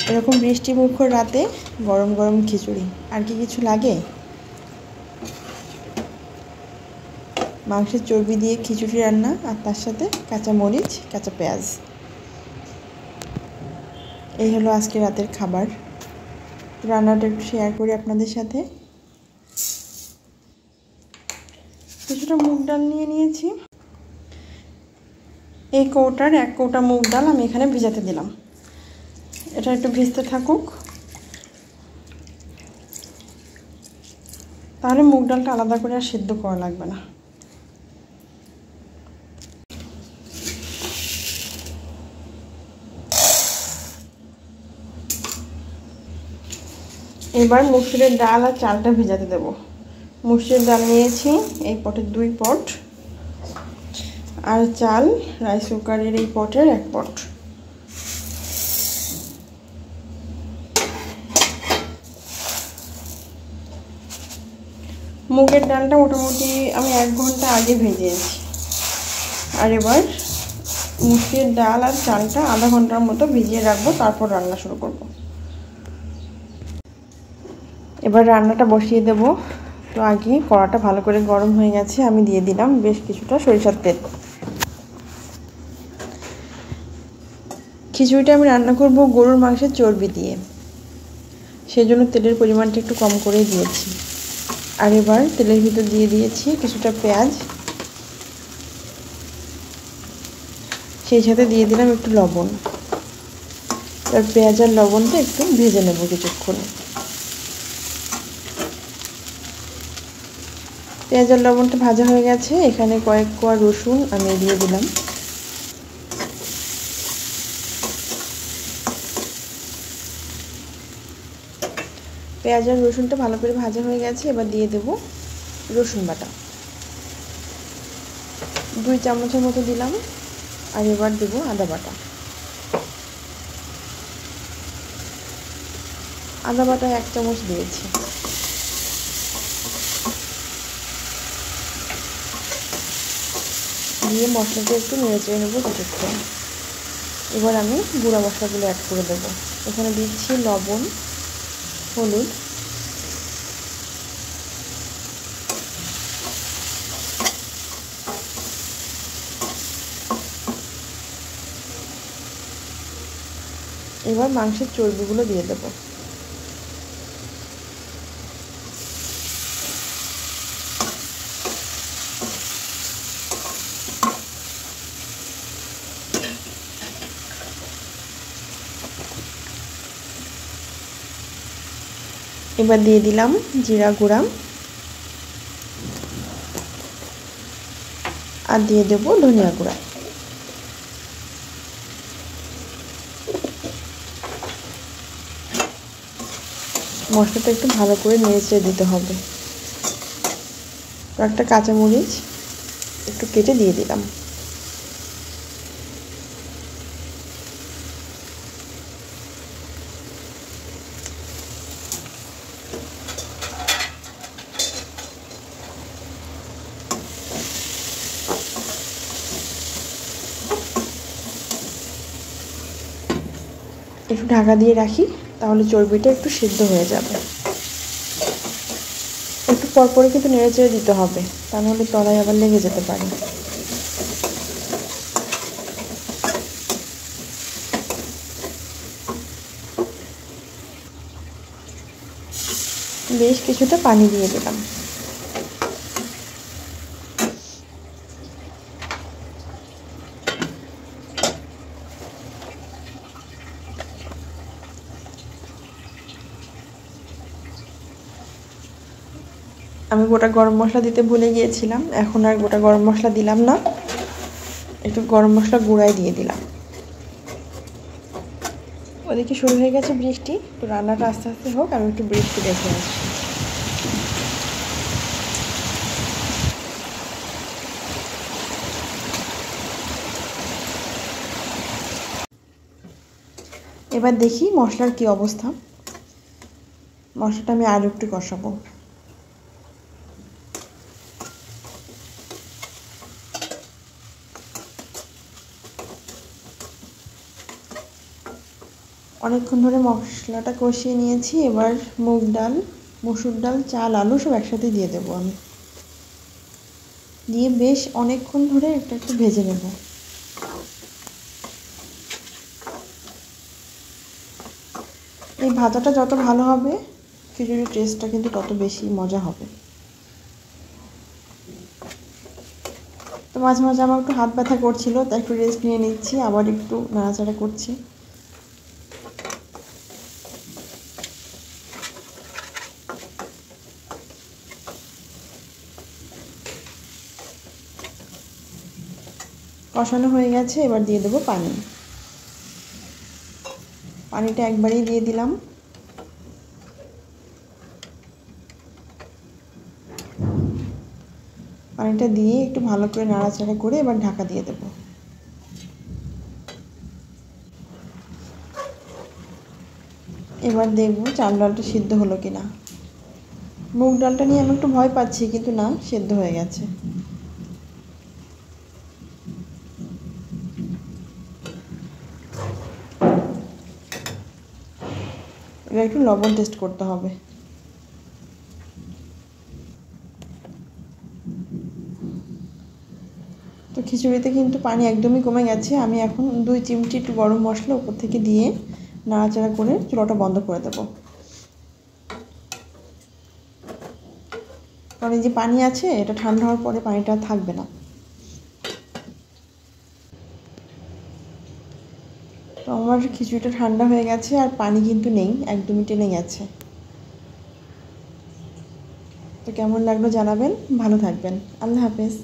এরকম বৃষ্টিমুখর রাতে গরম গরম খিচুড়ি, আর কি কিছু লাগে? মাংসের চর্বি দিয়ে খিচুড়ি রান্না, আর তার সাথে কাঁচা মরিচ, কাঁচা পেঁয়াজ। এই হলো আজকে রাতের খাবার। রান্নাটা একটু শেয়ার করি আপনাদের সাথে। কিছুটা মুগ ডাল নিয়ে নিয়েছি। এই কৌটার 1 কৌটা মুগ ডাল আমি এখানে ভিজাতে দিলাম। এটা একটু ভিজতে থাকুক, তাহলে মুগ ডালটা আলাদা করে আর সিদ্ধ করা লাগবে না। এবার মুসুরের ডাল আর চালটা ভিজাতে দেব। মুসুরের ডাল নিয়েছি এই পটের 2 পট, আর চাল রাইস কুকারের এই পটের 1 পট। মুগের ডালটা মোটামুটি আমি 1 ঘন্টা আগে ভেজেছি। আর এবার মুসুরের ডাল আর চালটা আধা ঘন্টার মতো ভিজিয়ে রাখবো, তারপর রান্না শুরু করব। এবার রান্নাটা বসিয়ে দেব। তো আগে কড়াটা ভালো করে গরম হয়ে গেছে, আমি দিয়ে দিলাম বেশ কিছুটা সরিষার তেল। খিচুড়িটা আমি রান্না করব গরুর মাংসের চর্বি দিয়ে, সেই জন্য তেলের পরিমাণটা একটু কম করেই দিয়েছি। আর এবার তেলের ভিতর দিয়ে দিয়েছি কিছুটা পেঁয়াজ, সেই সাথে দিয়ে দিলাম একটু লবণ। এবার পেঁয়াজ আর লবণটা একটু ভেজে নেব কিছুক্ষণ। পেঁয়াজ আর লবণটা ভাজা হয়ে গেছে, এখানে কয়েক কোয়া রসুন আমি দিয়ে দিলাম। পেঁয়াজ আর রসুনটা ভালো করে ভাজা হয়ে গেছে, এবার দিয়ে দেব রসুন বাটা 2 চামচের মতো দিলাম। আর এবার দেব আদা বাটা। আদা বাটা 1 চামচ দিয়েছি। দিয়ে মশলাটা একটু নেড়ে চেড়ে নেবো কিছুক্ষণ। এবার আমি গুঁড়া মশলাগুলো অ্যাড করে দেবো। এখানে দিচ্ছি লবণ, হলুদ, এবার মাংসের চর্বিগুলো দিয়ে দেবো। এবার দিয়ে দিলাম জিরা গুঁড়া, আর দিয়ে দেব ধনিয়া গুঁড়া। মশলাটা একটু ভালো করে নেড়ে দিতে হবে। কয়েকটা কাঁচামরিচ একটু কেটে দিয়ে দিলাম। একটু ঢাকা দিয়ে রাখি, তাহলে চর্বিটা একটু সিদ্ধ হয়ে যাবে। একটু পরপরই কিন্তু নেড়ে চেড়ে দিতে হবে, তা নাহলে তলায় আবার লেগে যেতে পারে। বেশ কিছুটা পানি দিয়ে দিলাম। আমি গোটা গরম মশলা দিতে ভুলে গিয়েছিলাম, এখন আর গোটা গরম মশলা দিলাম না, একটু গরম মশলা গুঁড়াই দিয়ে দিলাম। ওদিকে শুরু হয়ে গেছে বৃষ্টি, তো রান্নাটা আস্তে আস্তে হোক, আমি একটু বৃষ্টি দেখে আসছি। এবার দেখি মশলার কি অবস্থা। মশলাটা আমি আরও একটু কষাবো। অনেকক্ষণ ধরে মশলাটা কষিয়ে নিয়েছি। এবার মুগ ডাল, মসুর ডাল, চাল, আলু সব একসাথে দিয়ে দেবো আমি। দিয়ে বেশ অনেকক্ষণ ধরে এটা একটু ভেজে নেব। এই ভাজাটা যত ভালো হবে খিচুড়ির টেস্টটা কিন্তু তত বেশি মজা হবে। তো মাঝে মাঝে আমার একটু হাত ব্যথা করছিল, তাই একটু রেস্ট নিয়ে নিচ্ছি, আবার একটু নাড়াচাড়া করছি। কষানো হয়ে গেছে, এবার দিয়ে দেবো পানি। পানিটা একবারেই দিয়ে দিলাম। পানিটা দিয়ে একটু ভালো করে নাড়াচাড়া করে এবার ঢাকা দিয়ে দেবো। এবার দেখবো চাল ডালটা সিদ্ধ হলো কিনা। মুগ ডালটা নিয়ে আমি একটু ভয় পাচ্ছি, কিন্তু না, সিদ্ধ হয়ে গেছে। এবার একটু লবণ টেস্ট করতে হবে। তো খিচুড়িতে কিন্তু পানি একদমই কমে গেছে। আমি এখন 2 চিমটি একটু গরম মশলা উপর থেকে দিয়ে নাড়াচাড়া করে চুলাটা বন্ধ করে দেবো। কারণ এই যে পানি আছে, এটা ঠান্ডা হওয়ার পরে পানিটা থাকবে না। তো আমার খিচুড়িটা ঠান্ডা হয়ে গেছে, আর পানি কিন্তু নেই, একদমই টেনে গেছে। তো কেমন লাগলো জানাবেন। ভালো থাকবেন। আল্লাহ হাফেজ।